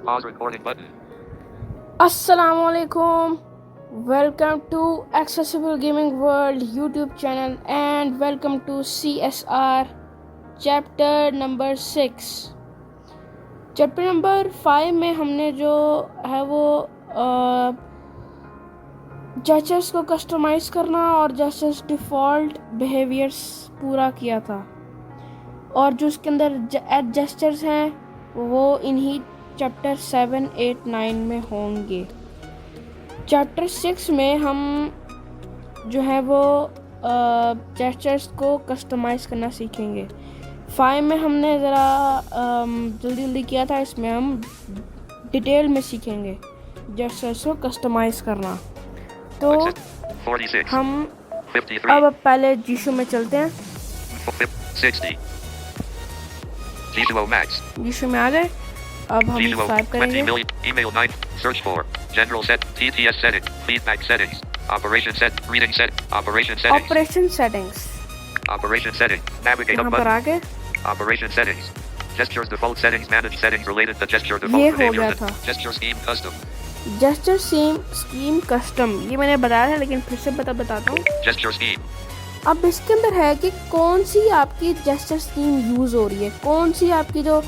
Pause recording button. Assalamualaikum. Welcome to Accessible Gaming World YouTube channel and welcome to CSR chapter number 6. Chapter number 5 में हमने जो है वो gestures को customise करना और जेस्चर्स डिफ़ॉल्ट बिहेवियर्स पूरा किया था और जो उसके अंदर जेस्चर्स हैं वो इन्हीं चैप्टर 7, 8, 9 में होंगे। चैप्टर 6 में हम जो है वो जेस्चर्स को कस्टमाइज़ करना सीखेंगे। 5 में हमने ज़रा जल्दी किया था, इसमें हम डिटेल में सीखेंगे जेस्चर्स को कस्टमाइज़ करना। तो 46. हम 53. अब पहले जीशू में चलते हैं। 60. G2O Max. जीशू में आ गए। अब हम G2O टाइप 20 करेंगे million. Email 9. Search for. General set. TTS setting. Feedback settings. Operation set. Reading set. Operation settings. Operation settings. Operation setting. Navigate यहाँ up पर button. आगे Operation settings. Gestures default settings. Manage settings related to gesture ये default हो behavior. गया था। Gesture scheme custom. Gesture scheme custom, ये मैंने बताया था लेकिन फिर से बताता हूँ। Gesture scheme. अब इसके अंदर है कि कौन सी आपकी जेस्चर स्कीम यूज़ हो रही है, कौन सी आपकी जो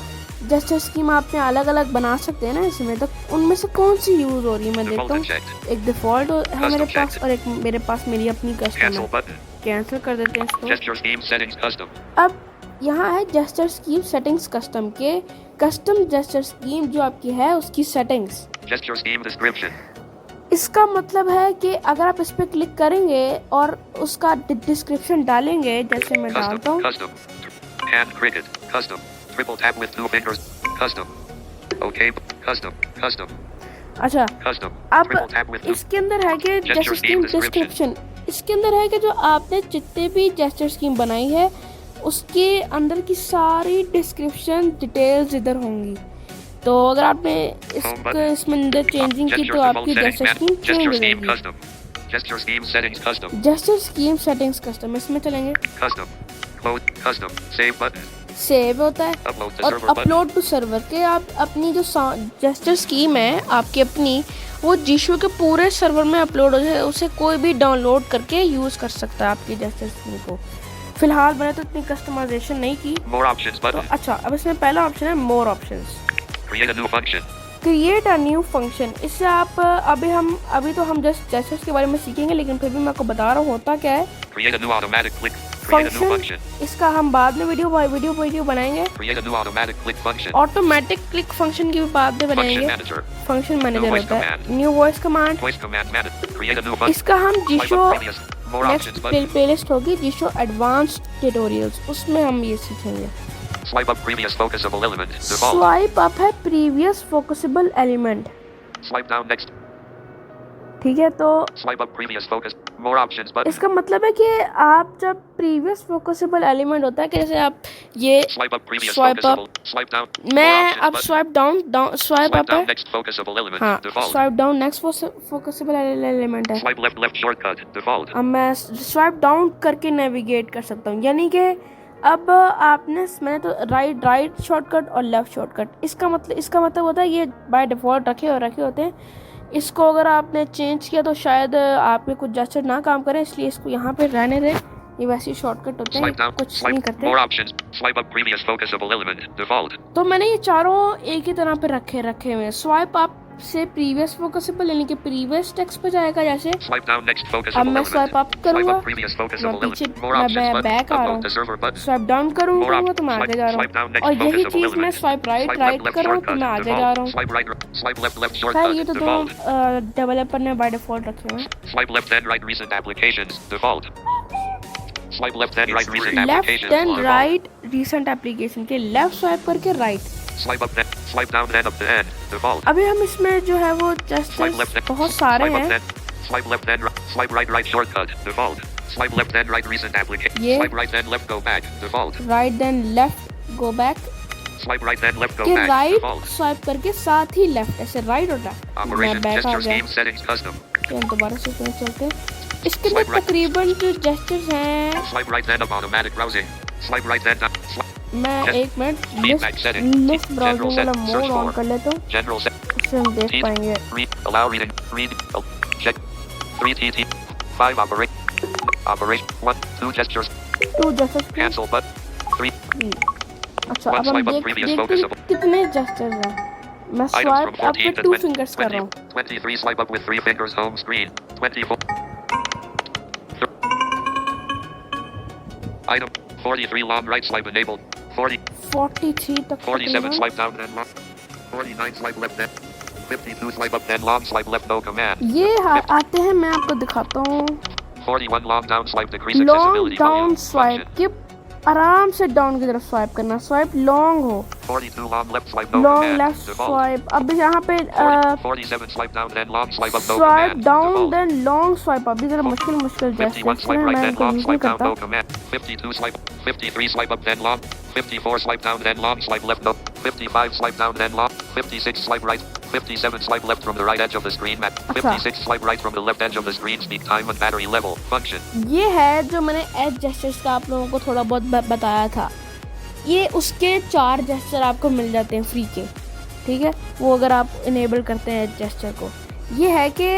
जेस्चर स्कीम आपने अलग अलग बना सकते हैं ना इसमें, तो उनमें से कौन सी यूज़ हो रही है मैं Default देखता हूँ। unchecked. एक डिफ़ॉल्ट है मेरे Custom पास checked. और एक मेरे पास मेरी अपनी कस्टम Cancel है। button. कैंसिल कर देते हैं इसको। Gesture scheme settings custom. अब यहाँ है जेस्चर स्कीम सेटिंग्स कस्टम के कस्टम जेस्चर स्कीम जो आपकी है उसकी सेटिंग्स। Gesture scheme description. इसका मतलब है कि अगर आप इस पर क्लिक करेंगे और उसका डिस्क्रिप्शन डालेंगे, जैसे मैं डालता Custom. हूँ Custom. Hand cricket. Custom. Triple tap with 2 fingers. Custom. Okay. Custom. Custom. अच्छा Custom. अब Triple tap with 2. इसके अंदर है कि Gesture gesture scheme scheme description. Description, इसके अंदर है कि जो आपने जितने भी जेस्चर स्कीम बनाई है उसके अंदर की सारी डिस्क्रिप्शन डिटेल्स इधर होंगी। तो अगर आपने इसमें अंदर चेंजिंग की तो आपकी जेस्चर स्कीम चेंज हो Gesture scheme जाएगी। custom. Gesture scheme settings custom. Gesture scheme settings custom, इसमें चलेंगे। Custom. Close. Custom. Save button. Save होता है Upload to और server button. Upload to server के आप अपनी जो जेस्चर स्कीम है आपकी अपनी, वो जीशू के पूरे सर्वर में अपलोड हो जाए, उसे कोई भी डाउनलोड करके यूज़ कर सकता है आपकी जेस्चर स्कीम को। फिलहाल मैंने तो इतनी कस्टमाइजेशन नहीं की। More options तो button. अच्छा, अब इसमें पहला ऑप्शन है more options, Create a new function. Create a new function. इससे आप अभी तो हम जस्ट जेस्चर्स के बारे में सीखेंगे, लेकिन फिर भी मैं आपको बता रहा हूँ होता क्या है। Create a new automatic click. Create a new function, function. इसका हम बाद में वीडियो बनाएंगे। Create a new automatic click function. Automatic click function की भी बाद में Function बनाएंगे। manager. फंक्शन मैनेजर voice होता है, command. New voice command. Voice command manager. Create a new function. इसका हम Swipe जीशो up previous. More options button. Next playlist होगी जीशो एडवांस्ड ट्यूटोरियल्स, उसमें हम ये सीखेंगे। Swipe up previous focusable element. Default. Swipe up है previous focusable element, Swipe down next. ठीक है। तो Swipe up previous focus. More options button. इसका मतलब है कि आप जब प्रीवियस फोकसेबल एलिमेंट होता है कि जैसे आप ये Swipe up previous Swipe up. focusable. Swipe down. More मैं options अब button. Swipe down swipe Swipe up है, down next focusable element. हाँ Default. Swipe down next focusable element है। Swipe left shortcut. Default. अब मैं स्वाइप डाउन करके navigate कर सकता हूँ, यानी कि अब मैंने तो राइट शॉर्टकट और लेफ्ट शॉर्टकट, इसका मतलब होता है ये बाय डिफ़ॉल्ट रखे होते हैं। इसको अगर आपने चेंज किया तो शायद आपके कुछ जेस्चर ना काम करें, इसलिए इसको यहाँ पे रहने दें। ये वैसे ही शॉर्टकट होते हैं, Swipe down. कुछ नहीं Swipe. करते। More options. Swipe up previous focusable element. Default. तो मैंने ये चारों एक ही तरह पे रखे हुए हैं। स्वाइप अप से प्रीवियस फोकसेबल यानी कि प्रीवियस टेक्स्ट पे जाएगा, जैसे Swipe down next अब focusable मैं element. स्वाइप अप Swipe करूँगा, up previous मैं focusable पीछे element. More options मैं button. बैक आ रहा Upload to हूँ। server button. स्वाइप डाउन करूँगा More तो मैं options. आगे जा रहा Swipe down हूँ, next और यही focusable चीज़ मैं element. Swipe Swipe right left कर रहा हूँ तो shortcut. मैं आगे जा रहा हूँ। Default. Swipe left खैर ये shortcut. तो Default. डेवलपर ने बाय डिफ़ॉल्ट रखे हुए हैं। Swipe left and right recent applications. Default. Swipe left and right recent left applications. And Default. Right recent application के लेफ्ट स्वाइप करके right. Swipe up then. Swipe down then up to end. Default. अभी हम इसमें जो है वो Swipe gestures left then. बहुत सारे Swipe up हैं। then. Swipe left then right. Swipe right shortcut. Default. Swipe left then right recent application. ये Swipe right then left go back. Default. Right then left go back Swipe right then left go के back. Right Default. Swipe करके साथ ही left, ऐसे right और left. मैं Operation back आ gesture गया, scheme settings custom. तो हम दोबारा से ऊपर चलते हैं। इसके Swipe अंदर right. तकरीबन जो जेस्चर्स हैं Swipe right then up automatic browsing. Swipe right then up. मैं Yes. एक minute Feedback setting. List General browsing set. वाला Search मोड ऑन for. कर लेता हूँ, General set. उससे हम देख T. पाएंगे। Read. Allow reading. Read. Check. 3 TT. 5 operate. Operation. 1. 2 gestures. 2 gestures Cancel button. 3. अच्छा, One अब हम swipe up देखते previous हैं focusable. कितने जेस्चर्स हैं। मैं Items स्वाइप from अप पे 14 to 2 20. फिंगर्स कर रहा हूँ। 23 swipe up with 3 fingers home screen. 24. Item 43 long right swipe enabled. 43 तक 47 तकरीबन। swipe down then long. 49 swipe left then. 52 swipe up then long swipe left no command. ये आते हैं, मैं आपको दिखाता हूँ। 41 long down swipe decrease long accessibility down volume swipe function. कि आराम से डाउन की तरफ स्वाइप करना, स्वाइप लॉन्ग हो। 42 long left swipe no long command. Left Default. Swipe, अब यहाँ पे 47 swipe down then long swipe up no swipe command. Down Default. Then long swipe up, जरा मुश्किल 51 जेस्चर्स swipe हैं, right मैं then इनको long यूज नहीं swipe down करता। no command. 52 swipe. 53 swipe up then long. 54 swipe down then long swipe left no. 55 swipe down then long. 56 swipe right. 57 swipe left from the right edge of the screen map. 56 swipe right from the left edge of the screen speak time and battery level function. ये है जो मैंने as gestures का आप लोगों को थोड़ा बहुत बताया था। ये उसके 4 जेस्चर आपको मिल जाते हैं फ्री के, ठीक है, वो अगर आप इनेबल करते हैं एज जेस्चर को। ये है कि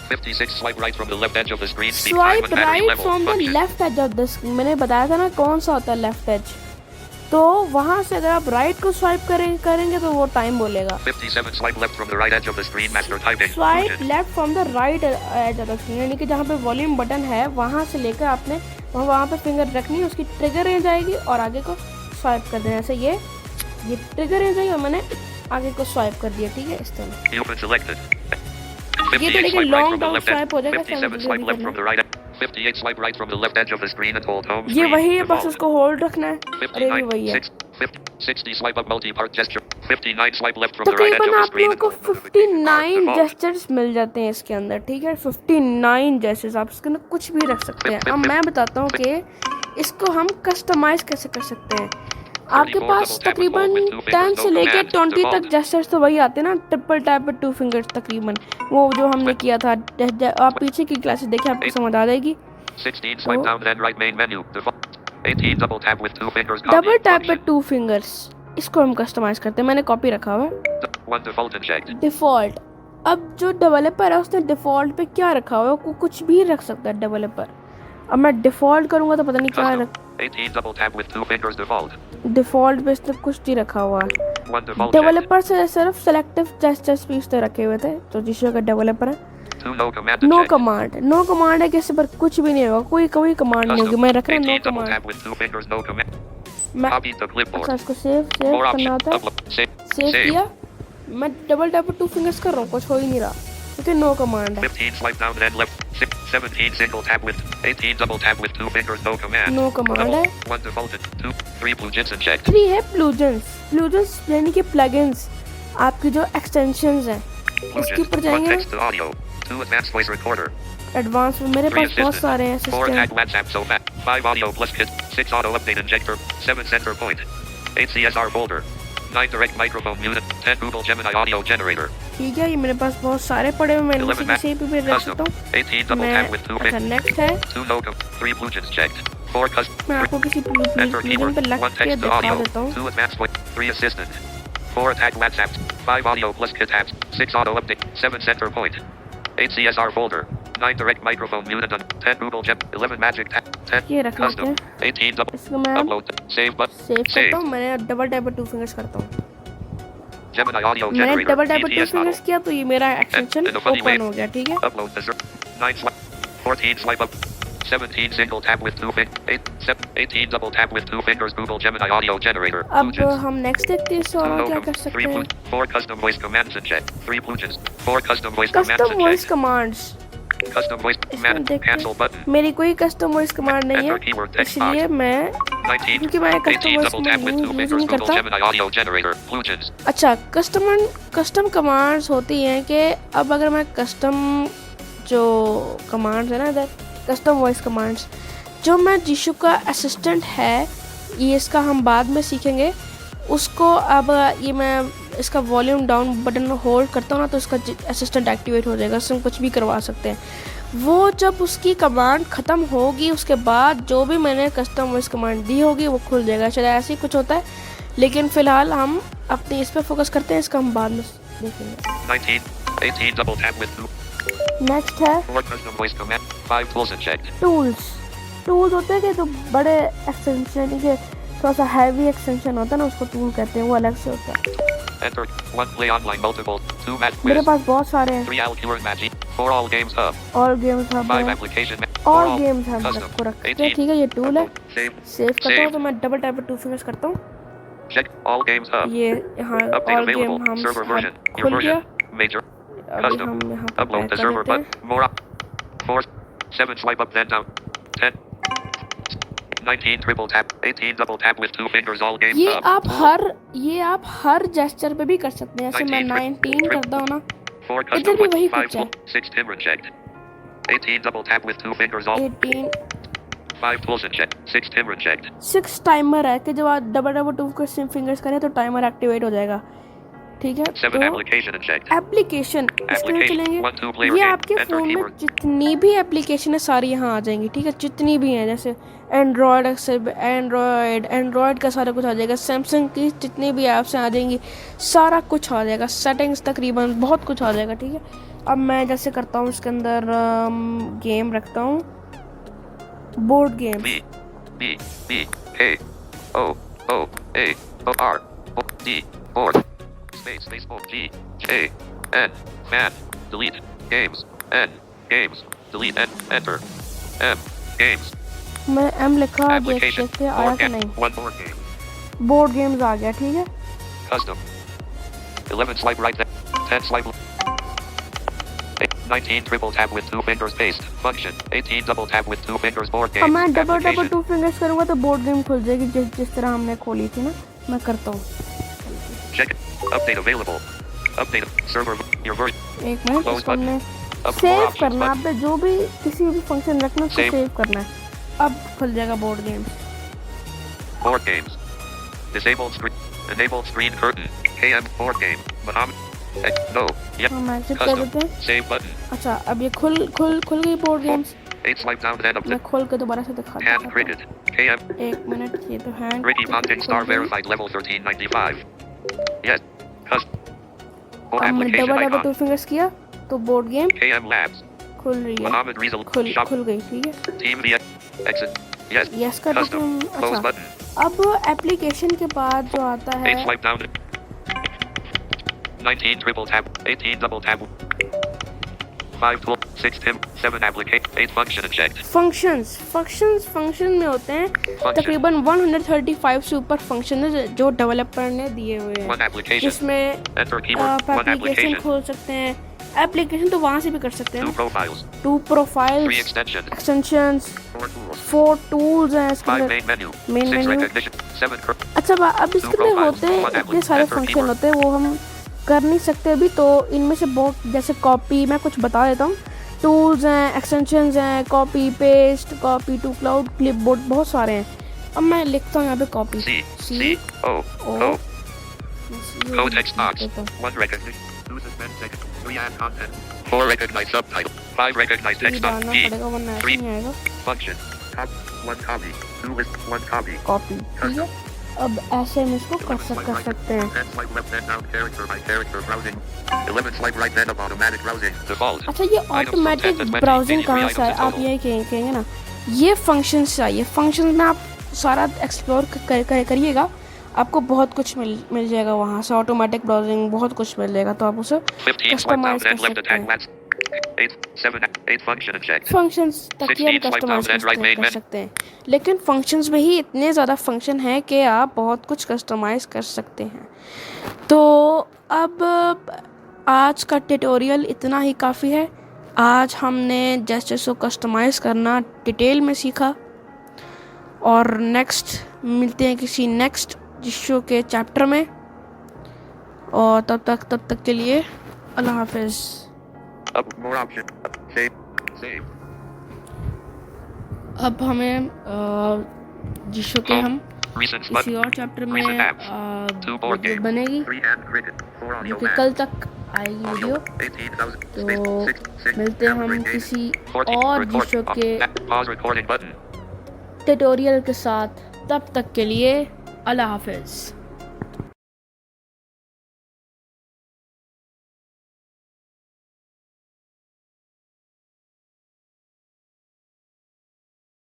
56 swipe right from the left edge of the screen speak time swipe and battery right level from the function. Left edge of the screen, मैंने बताया था ना कौन सा होता है लेफ्ट एज, तो वहां से अगर आप राइट को स्वाइप करेंगे तो वो टाइम बोलेगा। 57 swipe left from the right edge of the screen master typing swipe function. Left from the right edge of the screen, यानी कि जहाँ पे वॉल्यूम बटन है वहां से लेकर आपने वहां पे फिंगर रखनी है, उसकी ट्रिगर रेंज आएगी और आगे को स्वाइप कर देना। जैसे ये ट्रिगर रेंज आएगी और मैंने आगे को स्वाइप कर दिया, ठीक है, इस तरह। Human selected. ये तो 58 लेकिन swipe right long from the down left edge. Swipe हो जाएगा। 57 swipe left from the right edge. 58 swipe right from the left edge of the screen and hold home ये screen. वही है, बस Default. उसको होल्ड रखना है और ये भी 59 वही है। 60 swipe up multi-part gesture. 59 swipe left from the right edge तकरीबन of the आप screen. लोगों को 59 Default. जेस्चर्स मिल जाते हैं इसके अंदर, ठीक है, 59 जेस्चर्स, आप इसके अंदर कुछ भी रख सकते हैं। अब मैं बताता हूँ कि इसको हम कस्टमाइज कैसे कर सकते हैं। आपके पास तकरीबन 10 से लेके 20 तक जेस्चर्स तो वही आते हैं ना, ट्रिपल टैप पे 2 फिंगर्स तकरीबन, वो जो हमने किया था। आप पीछे की क्लासेस देखिए, आपको समझ आ जाएगी। 16 swipe down then right main menu. Default. 18 double tap with 2 fingers. Double Copy tap पे function. 2 फिंगर्स, इसको हम कस्टमाइज करते हैं। मैंने कॉपी रखा हुआ है। 1 default inject. डिफॉल्ट, अब जो डेवलपर है उसने डिफॉल्ट पे क्या रखा हुआ है, वो कुछ भी रख सकता है डेवलपर। अब मैं डिफॉल्ट करूंगा तो पता नहीं क्या Custom. 18 double tap with 2 fingers default. Default पे इसने कुछ नहीं रखा हुआ है। 1 default checked. डेवलपर से सिर्फ सेलेक्टिव जेस्चर्स भी इसने रखे हुए थे, तो जिसका का डेवलपर है। 2 no command no checked. Command, no command है कि इस पर कुछ भी नहीं होगा, कोई कमांड नहीं होगी। Custom. मैं रख रहा हूँ no 18 double command. tap with 2 fingers no command. मैं Copy to clipboard. अच्छा इसको सेव More करना option. होता है। Upload. Save. Save Save. किया, मैं डबल टैप पे 2 फिंगर्स कर रहा हूँ, कुछ हो ही नहीं रहा क्योंकि नो कमांड है। 15 swipe down then left. 17 single tap with 18 double tap with 2 fingers no command. No command है। 1 defaulted. 2 3 plugins inject. 3 है प्लूजन्स यानी कि प्लगइन्स, आपकी जो एक्सटेंशंस हैं इसके ऊपर Plugins. 1 जाएंगे text to audio. 2 advanced voice recorder. Advance में। मेरे 3 पास बहुत assistant. सारे हैं 4 assistant. attack WhatsApp Sofa. 5 audio plus kit. 6 auto update injector. 7 center point. 8 CSR folder. 9 direct microphone unit. 10 Google Gemini audio generator. ठीक है, ये मेरे पास बहुत सारे पड़े हुए, मैं इनमें 11 से Mac. किसी पे भी रख Custom. सकता हूँ। 18 double मैं tap with 2 अच्छा bit. नेक्स्ट है, 2 no com. 3 plugins checked. 4 custom. मैं आपको किसी Enter प्लूजन keyboard. पे लग 1 के text to दिखा audio. देता हूँ। 2 advanced voice. 3 assistant. 4 attack WhatsApp. 5 audio plus kit apps. 6 auto update. 7 center point. 8 CSR folder. 9 direct microphone unit. 10 Google Gem. 11 magic tap. 10 ये रख लेते custom. हैं। 18 double. इसको मैं Upload. Save button. Save Save. करता हूँ, मैंने डबल टैप पे 2 फिंगर्स करता हूँ। Gemini audio मैंने generator. डबल टैप पे 2 ETS फिंगर्स model. किया तो ये मेरा extension in a funny way. Open हो गया, ठीक है। Upload the 9 swipe. 14 swipe up. 17 single tap with 2 fingers. 18 double tap with 2 fingers. Google Gemini audio generator. अब Plugins. हम नेक्स्ट देखते हैं इससे 2 और no क्या com. कर 3 सकते हैं। 4 custom voice commands inject. 3 plugins. 4 custom voice commands custom voice inject. Commands, Custom voice इसमें command. देखते Cancel हैं। button. मेरी कोई कस्टम वॉइस कमांड नहीं Enter keyword है, text box. इसलिए मैं 19. क्योंकि मैं custom 18 voice double tap with 2 use fingers. नहीं Google करता। Gemini audio generator. Plugins. अच्छा, कस्टम कमांड्स होती हैं कि अब अगर मैं कस्टम जो कमांड्स है ना इधर, कस्टम वॉइस कमांड्स, जो मैं जीशु का असिस्टेंट है, ये इसका हम बाद में सीखेंगे। उसको अब ये मैं इसका वॉल्यूम डाउन बटन होल्ड करता हूँ ना तो इसका असिस्टेंट एक्टिवेट हो जाएगा, उससे हम कुछ भी करवा सकते हैं। वो जब उसकी कमांड ख़त्म होगी उसके बाद जो भी मैंने कस्टम वॉइस कमांड दी होगी वो खुल जाएगा, शायद ऐसे ही कुछ होता है। लेकिन फ़िलहाल हम अपने इस पर फोकस करते हैं, इसका हम बाद में देखेंगे। 19, 18 double tap with नेक्स्ट है 4 custom voice command, 5 tools unchecked. Tools होते हैं कि जो बड़े एक्सटेंशन के थोड़ा सा हैवी एक्सटेंशन होता है ना उसको टूल कहते हैं, वो अलग से होता है। Enter 1 play online multiple, 2 match मेरे quiz, पास बहुत सारे हैं 3 Alcure magic, 4 all games hub, और गेम्स हम 5 application, और 4 गेम्स हम custom, को रखते हैं। 18 ठीक है, ये टूल है, save, सेव करता हूँ save, तो मैं डबल टैप पे 2 फिंगर्स करता हूँ, check all games hub, ये यहाँ update और गेम available, हम server version, your खुल गया। version, major, अभी custom, हम यहाँ पे upload बैक the कर server देते हैं। button, more up, 4, 7 swipe up then down, 10, 19 triple tap, 18 double tap with 2 fingers all games ये hub, आप हर जेस्चर पे भी कर सकते हैं, जैसे मैं 19 करता हूँ ना 4 इधर custom भी voice, वही 5 कुछ है। 6 tim unchecked, 18 double tap with 2 fingers all, 18 5 tools unchecked, 6 tim unchecked, 6 timer है कि जब आप डबल 2 फिंगर्स करें तो टाइमर एक्टिवेट हो जाएगा। ठीक है, 7 तो application unchecked, एप्लीकेशन इसके में application, चलेंगे। 1 2 player ये game, आपके enter फ़ोन में keyword, जितनी भी एप्लीकेशन है सारी यहाँ आ जाएंगी। ठीक है, जितनी भी हैं, जैसे एंड्रॉयड का सारा कुछ आ जाएगा, सैमसंग की जितनी भी ऐप्स आ जाएंगी, सारा कुछ आ जाएगा, सेटिंग्स तकरीबन बहुत कुछ आ जाएगा। ठीक है, अब मैं जैसे करता हूँ इसके अंदर गेम रखता हूँ, board game. B B B K O O A O R O D board space O G J N fan delete games N games delete N enter M games मैं एम लिखा, application देखते आया board कि game नहीं। 1 board game board games आ गया। ठीक है, custom 11 swipe right 10 swipe 19 triple tap with 2 fingers paste function 18 double tap with 2 fingers board अब game मैं डबल application 2 फिंगर्स करूँगा तो बोर्ड गेम खुल जाएगी, जिस तरह हमने खोली थी ना। मैं करता हूँ, check update available update server your version एक मिनट, Close इसको button. हमने अब more सेव options करना, button. आप पे जो भी किसी भी फंक्शन रखना है उसको Save. सेव करना है। अब खुल जाएगा board game. Board games. Disabled screen. Enabled screen curtain. KM board game. Muhammad. No. Yep. हम एग्जिट कर Custom. देते हैं। Save button. अच्छा, अब ये खुल गई board games. 8 swipe down then up मैं to खोल के दोबारा से दिखा hand देता हूँ। cricket. KM. एक मिनट, ये तो hand Ricky Ponting star verified level 1395. Yes. Custom. अब मैंने Application डबल icon. 2 फिंगर्स किया तो बोर्ड गेम KM Labs. खुल रही है, Muhammad Rizal. Shop. खुल गई। ठीक है, Team V. Exit. Yes. Yes कर देते Custom. हैं। Close अच्छा, button. अब एप्लीकेशन के बाद जो आता 8 है swipe down. 19 triple tap. 18 double tap. 5 tool. 6 tim. 7 application. 8 function unchecked. Function में होते हैं तकरीबन 135 से ऊपर फंक्शन है जो डेवलपर ने दिए हुए हैं, 1 application. जिसमें Enter आप keyword. 1 application application. खोल सकते हैं। एप्लीकेशन तो वहाँ से भी कर सकते 2 हैं। profiles. 2 3 profiles, extensions. Extensions, 4 tools. 4 tools हैं इसके 5 अंदर। main menu. Main 6 menu. recognition. 7 अच्छा, अब इसके अंदर होते हैं इतने सारे फंक्शन होते हैं, वो हम कर नहीं सकते अभी, तो इनमें से बहुत, जैसे कॉपी, मैं कुछ बता देता हूँ। टूल्स हैं, एक्सटेंशंस हैं, copy paste, copy to cloud, clipboard, बहुत सारे हैं। अब मैं लिखता हूँ यहाँ पे copy, C O O. Code text box. 1 recognition. 2 suspend text. 3 add content. 4 recognize subtitle. 5 recognize text on डालना G. पड़ेगा वरना ऐसे 3 नहीं आएगा। function. 1 copy. 2 list. 1 copy. Copy, ठीक है। अब ऐसे हम इसको कर सकते हैं। 10 swipe left then down character by character browsing. 11 swipe right then up automatic browsing. Default. अच्छा, ये ऑटोमेटिक ब्राउजिंग कहाँ से है, आप यही कहेंगे ना, ये फंक्शन से आई है। फंक्शन में आप सारा एक्सप्लोर करिएगा, आपको बहुत कुछ मिल जाएगा वहाँ से, ऑटोमेटिक ब्राउजिंग बहुत कुछ मिल जाएगा, तो आप उसे 15 swipe down कस्टमाइज then कर left सकते attack हैं। left. 8 function unchecked. फंक्शंस तक ही हम 16 swipe down then right main कर menu. सकते हैं, लेकिन फंक्शंस में ही इतने ज़्यादा फंक्शन हैं कि आप बहुत कुछ कस्टमाइज़ कर सकते हैं। तो अब आज का ट्यूटोरियल इतना ही काफ़ी है। आज हमने जेस्चर्स को कस्टमाइज़ करना डिटेल में सीखा, और नेक्स्ट मिलते हैं किसी नेक्स्ट जिशो के चैप्टर में, और तब तक के लिए अल्लाह हाफिज़। Up more option. Save. अब हमें जिशो के हम Recent किसी button. और चैप्टर में Recent apps. 2 board video games. बनेगी 3 hand cricket. 4 जो audio कि maps. कल तक आएगी Audio. वीडियो। 18,000. तो मिलते हैं हम किसी 14. और Record. जिशो के Pause recording button. ट्यूटोरियल के साथ। तब तक के लिए अल्लाह हाफिज़।